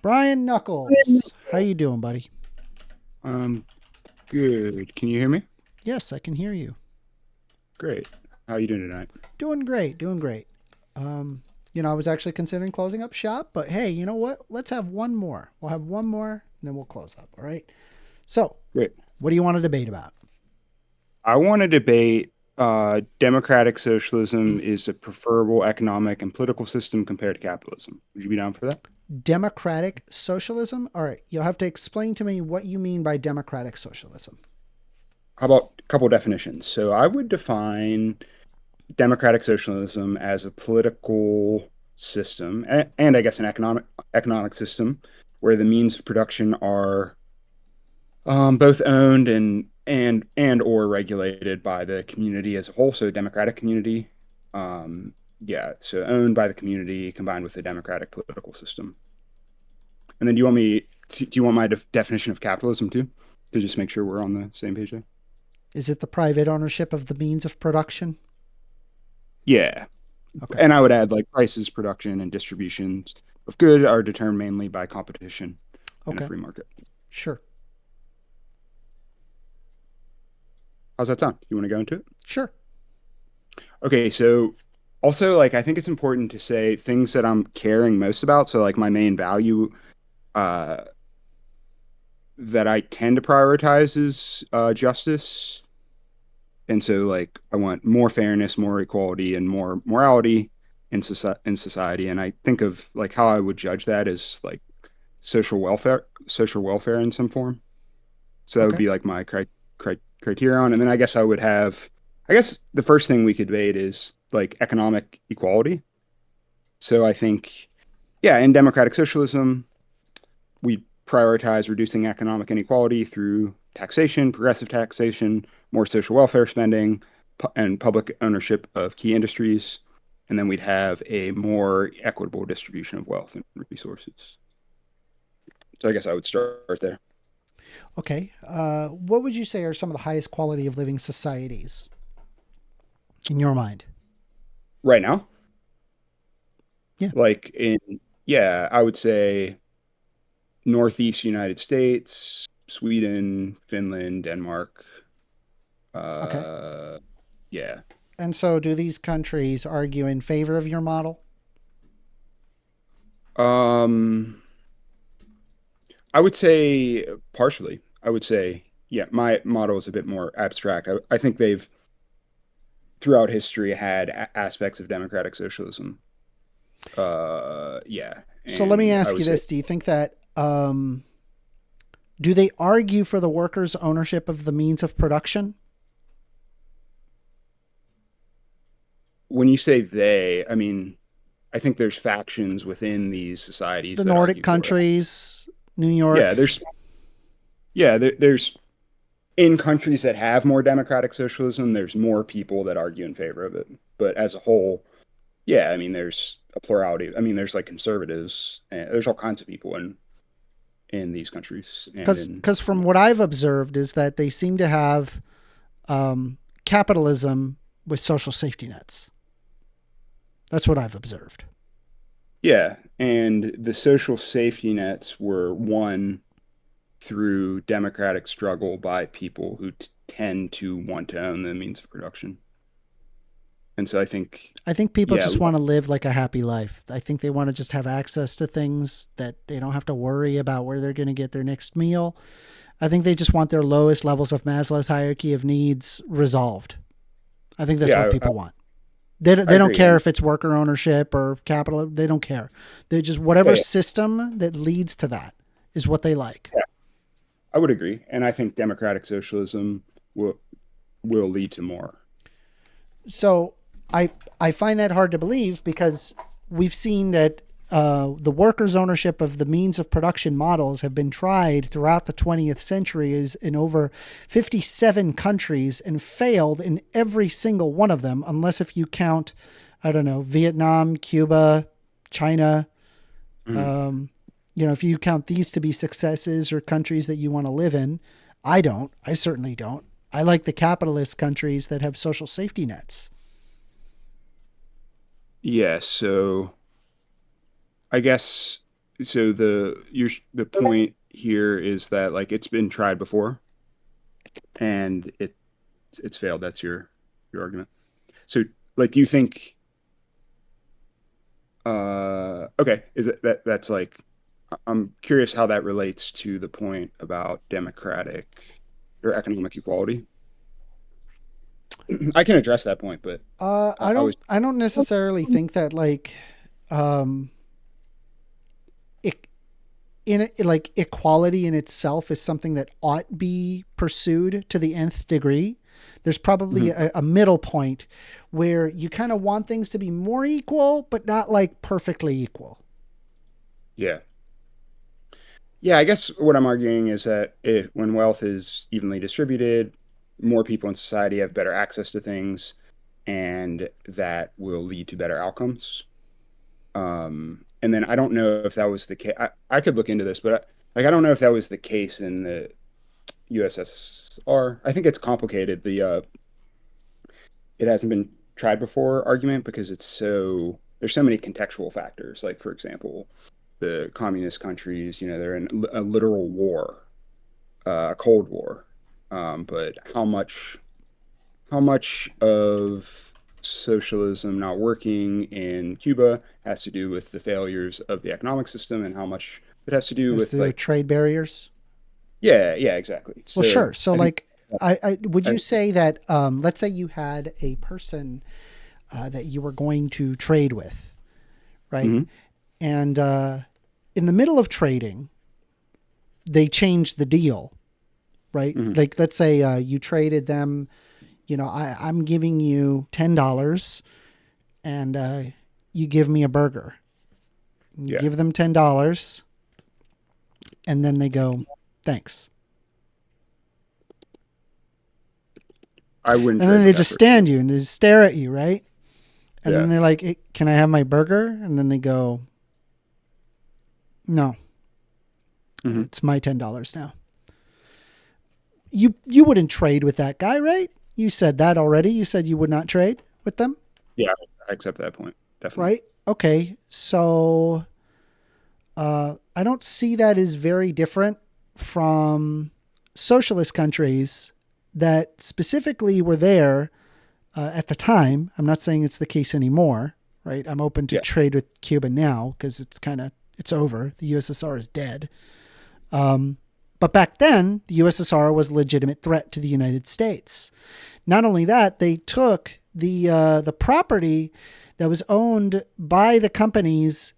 Brian Knuckles. How you doing, buddy? Um, Good. Can you hear me? Yes, I can hear you. Great. How are you doing tonight? Doing great, doing great. I was actually considering closing up shop, but hey, you know what? Let's have one more. We'll have one more, and then we'll close up. All right. So, Great. what do you want to debate about? I want to debate democratic socialism is a preferable economic and political system compared to capitalism. Would you be down for that? Democratic socialism? All right. You'll have to explain to me what you mean by democratic socialism. How about a couple definitions? So I would define democratic socialism as a political system and I guess an economic system where the means of production are both owned and or regulated by the community as a whole. So democratic community, yeah. So owned by the community combined with the democratic political system. And then do you want my definition of capitalism too, to just make sure we're on the same page there? Is it the private ownership of the means of production? Yeah, Okay. and I would add like prices, production, and distributions of good are determined mainly by competition in a Okay. free market. Sure. How's that sound? You want to go into it? Sure. Okay, so also like I think it's important to say things that I'm caring most about. So like my main value uh that I tend to prioritize is justice. And so like I want more fairness, more equality, and more morality in society. And I think of like how I would judge that as like social welfare in some form. So that would Okay. be like my criterion. And then I guess I would have, I guess the first thing we could debate is like economic equality. So I think, yeah, in democratic socialism, we prioritize reducing economic inequality through taxation, progressive taxation, more social welfare spending, and public ownership of key industries. And then we'd have a more equitable distribution of wealth and resources. So I guess I would start there. Okay. What would you say are some of the highest quality of living societies in your mind? Right now, Yeah. like in, yeah, I would say Northeast United States, Sweden, Finland, Denmark. Okay. Uh, yeah. And so, do these countries argue in favor of your model? Um, I would say partially. I would say, yeah, my model is a bit more abstract. I think they've throughout history had aspects of democratic socialism. Yeah, So, let me and I ask would you say this: do you think that do they argue for the workers' ownership of the means of production? when you say they, I mean, I think there's factions within these societies The that Nordic argue for it. countries, New Yeah, York. there's in countries that have more democratic socialism, there's more people that argue in favor of it. But as a whole, yeah, I mean, there's a plurality. I mean, there's like conservatives, and there's all kinds of people in these countries and in Because from what I've observed is that they seem to have capitalism with social safety nets. That's what I've observed. yeah, and the social safety nets were won through democratic struggle by people who tend to want to own the means of production. And so I think, I think people yeah, just want to live like a happy life. I think they want to just have access to things that they don't have to worry about where they're going to get their next meal. I think they just want their lowest levels of Maslow's hierarchy of needs resolved. I think that's what yeah, people want. They, I they don't agree. care And if it's worker ownership or capital. They don't care. They just, yeah, whatever yeah, system that leads to that is what they like. yeah, I would agree. And I think democratic socialism will will lead to more. So I I find that hard to believe because we've seen that the workers' ownership of the means of production models have been tried throughout the 20th century is in over 57 countries and failed in every single one of them, unless if you count, I don't know, Vietnam, Cuba, China. Mhm. Um, if you count these to be successes or countries that you want to live in, I don't. I certainly don't. I like the capitalist countries that have social safety nets. Yeah, so I guess so the point here is that like it's been tried before and it's failed. That's your argument. So like, do you think? Okay, is it that's like I'm curious how that relates to the point about democratic or economic equality. I can address that point, but I I was. I don't necessarily think that like um, it, like equality in itself is something that ought be pursued to the nth degree. There's probably Mhm. a middle point where you kind of want things to be more equal, but not like perfectly equal. Yeah. Yeah, I guess what I'm arguing is that when wealth is evenly distributed, more people in society have better access to things, and that will lead to better outcomes. And then I don't know if that was the case. I could look into this, but I don't know if that was the case in the USSR. I think it's complicated. The it hasn't been tried before argument because there's so many contextual factors. Like for example, the communist countries, they're in a literal war, a Cold War. But how much of socialism not working in Cuba has to do with the failures of the economic system, and how much it has to do As with to like, trade barriers. yeah, exactly. Well, So sure. So, I think, like, I would I, you say that let's say you had a person that you were going to trade with, right? mhm, And in the middle of trading, they changed the deal, right? mhm, Like, let's say you traded them. I'm giving you $10, and you give me a burger. You yeah, give them $10, and then they go, "Thanks," I wouldn't and trade then with they that just person. stand you and they stare at you, right? And then Yeah. they're like, hey, "Can I have my burger?" And then they go, "No, Hmm. it's my $10 now." You wouldn't trade with that guy, right? You said that already. You said you would not trade with them, Yeah, I accept that point. Definitely. right? Okay, so I don't see that as very different from socialist countries that specifically were there at the time. I'm not saying it's the case anymore, right? I'm open to Yeah. trade with Cuba now because it's over. The USSR is dead. But back then, the USSR was a legitimate threat to the United States. Not only that, they took the property that was owned by the companies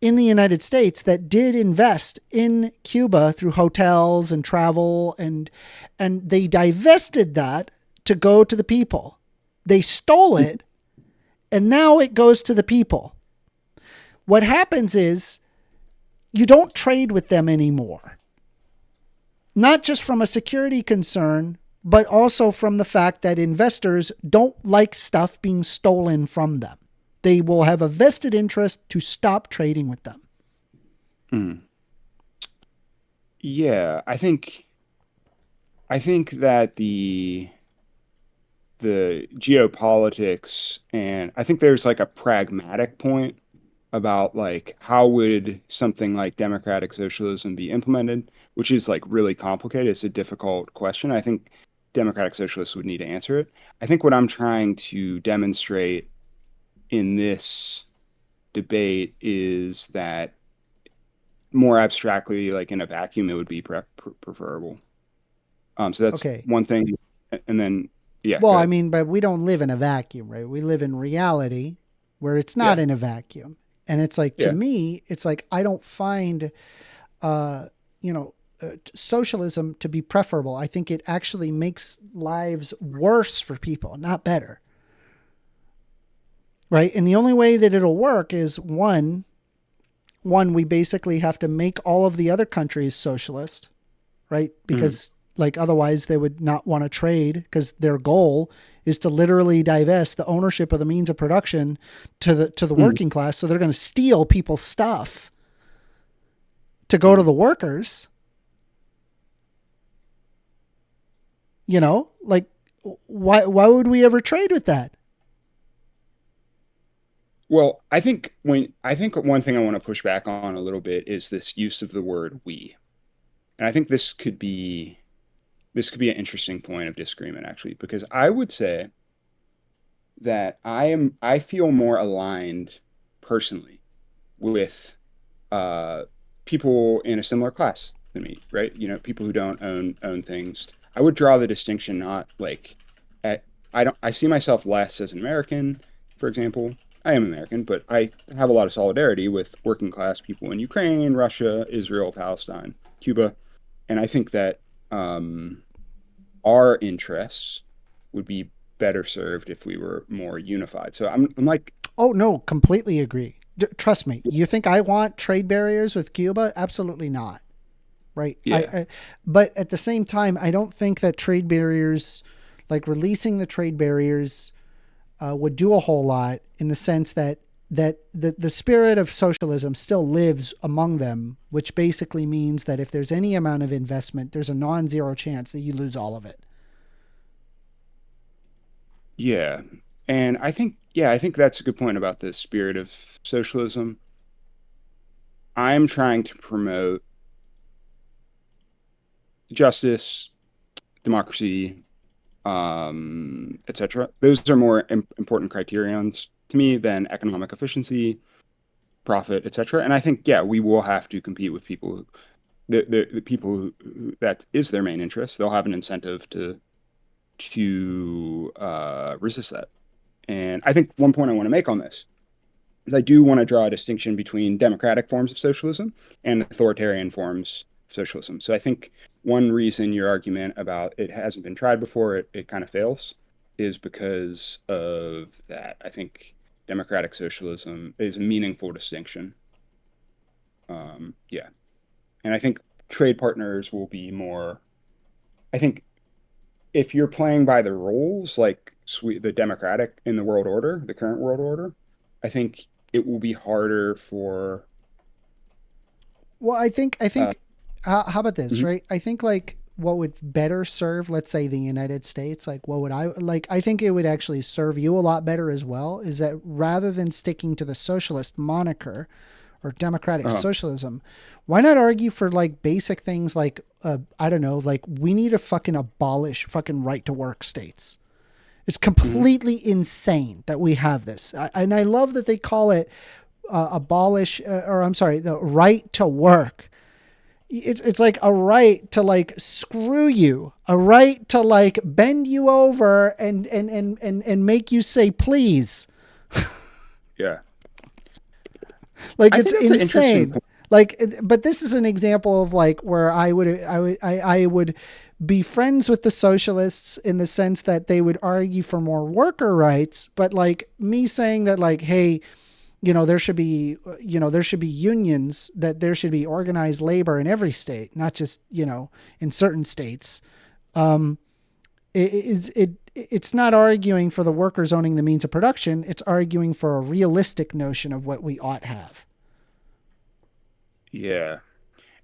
in the United States that did invest in Cuba through hotels and travel, and they divested that to go to the people. They stole it, and now it goes to the people. What happens is you don't trade with them anymore. Not just from a security concern, but also from the fact that investors don't like stuff being stolen from them. They will have a vested interest to stop trading with them. Mhm. Yeah, I think that the geopolitics, and I think there's like a pragmatic point about like how would something like democratic socialism be implemented, which is like really complicated. It's a difficult question. I think democratic socialists would need to answer it. I think what I'm trying to demonstrate in this debate is that more abstractly, like in a vacuum, it would be preferable. So that's Okay. one thing. And then, yeah, Well, go I ahead. mean, but we don't live in a vacuum, right? We live in reality where it's not Yeah, in a vacuum. And it's like, to yeah. me, it's like, I don't find, uh, socialism to be preferable. I think it actually makes lives worse for people, not better. Right. And the only way that it'll work is we basically have to make all of the other countries socialist, right? Mhm, Because like otherwise they would not want to trade because their goal is to literally divest the ownership of the means of production to the mhm. working class. So they're going to steal people's stuff to go to Mhm. the workers. Like why would we ever trade with that? Well, I think one thing I want to push back on a little bit is this use of the word we. And I think this could be an interesting point of disagreement actually, because I would say that I feel more aligned personally with uh, people in a similar class than me, right? You know, people who don't own things. I would draw the distinction not like at I see myself less as an American, for example. I am American, but I have a lot of solidarity with working class people in Ukraine, Russia, Israel, Palestine, Cuba, and I think that um, our interests would be better served if we were more unified. So I'm like, Oh no, completely agree. Trust me. You think I want trade barriers with Cuba? Absolutely not. Right. yeah, But at the same time, I don't think that trade barriers, like releasing the trade barriers, would do a whole lot in the sense that the spirit of socialism still lives among them, which basically means that if there's any amount of investment, there's a non-zero chance that you lose all of it. yeah. And I think that's a good point about the spirit of socialism. I'm trying to promote justice, democracy, etc. Those are more important criterions to me than economic efficiency, profit, etc. And I think, yeah, we will have to compete with people the people who that is their main interest. They'll have an incentive to resist that. And I think one point I want to make on this is I do want to draw a distinction between democratic forms of socialism and authoritarian forms of socialism. So I think one reason your argument about it hasn't been tried before, it kind of fails, is because of that. I think democratic socialism is a meaningful distinction. Yeah. And I think trade partners will be more, I think if you're playing by the rules, like the democratic in the world order, the current world order, I think it will be harder for. Well, I Uh, think how about this, mhm. right? I think like what would better serve, let's say, the United States, like what would I like? I think it would actually serve you a lot better as well. Is that rather than sticking to the socialist moniker or democratic uh, socialism, why not argue for like basic things like I don't know, like we need to fucking abolish fucking right to work states. It's mhm. completely insane that we have this, and I love that they call it abolish, or I'm sorry, the right to work. It's like a right to like screw you, a right to like bend you over and make you say please. Yeah. Like I it's think that's an interesting insane. point. Like, but this is an example of like where I would be friends with the socialists in the sense that they would argue for more worker rights, but like me saying that like, hey, there should be, there should be unions, that there should be organized labor in every state, not just, in certain states. It's not arguing for the workers owning the means of production. It's arguing for a realistic notion of what we ought have. Yeah.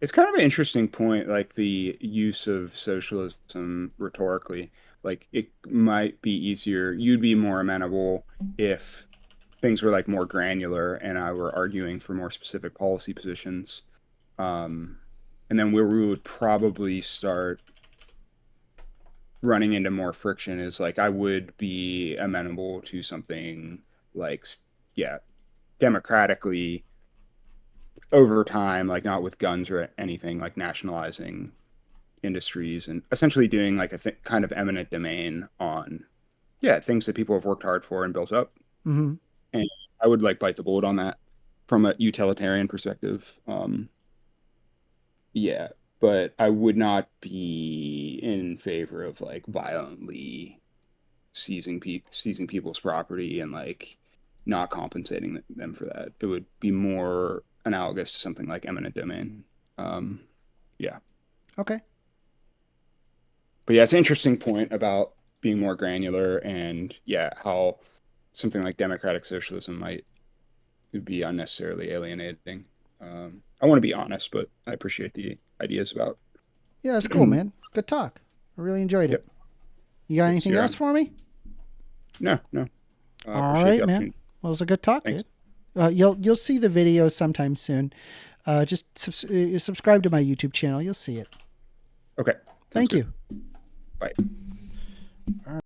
It's kind of an interesting point, like the use of socialism rhetorically. Like it might be easier, you'd be more amenable if things were like more granular and I were arguing for more specific policy positions. Um, and then where we would probably start running into more friction is like I would be amenable to something like, yeah, democratically over time, like not with guns or anything, like nationalizing industries and essentially doing like a kind of eminent domain on, yeah, things that people have worked hard for and built up. Mm-hmm. And I would like bite the bullet on that from a utilitarian perspective. Yeah, but I would not be in favor of like violently seizing people's property and like not compensating them for that. It would be more analogous to something like eminent domain. Um, yeah, Okay. but yeah, it's an interesting point about being more granular and yeah, how something like democratic socialism might be unnecessarily alienating. I want to be honest, but I appreciate the ideas about. Yeah, it's cool, man. Good talk. I really enjoyed it. Yep. You got Yes, anything you're else on. for me? No, no. All Appreciate right, the man. opportunity. Well, it was a good talk, Thanks. dude. You'll see the video sometime soon. Just subscribe to my YouTube channel. You'll see it. Okay. Sounds Thank good. you.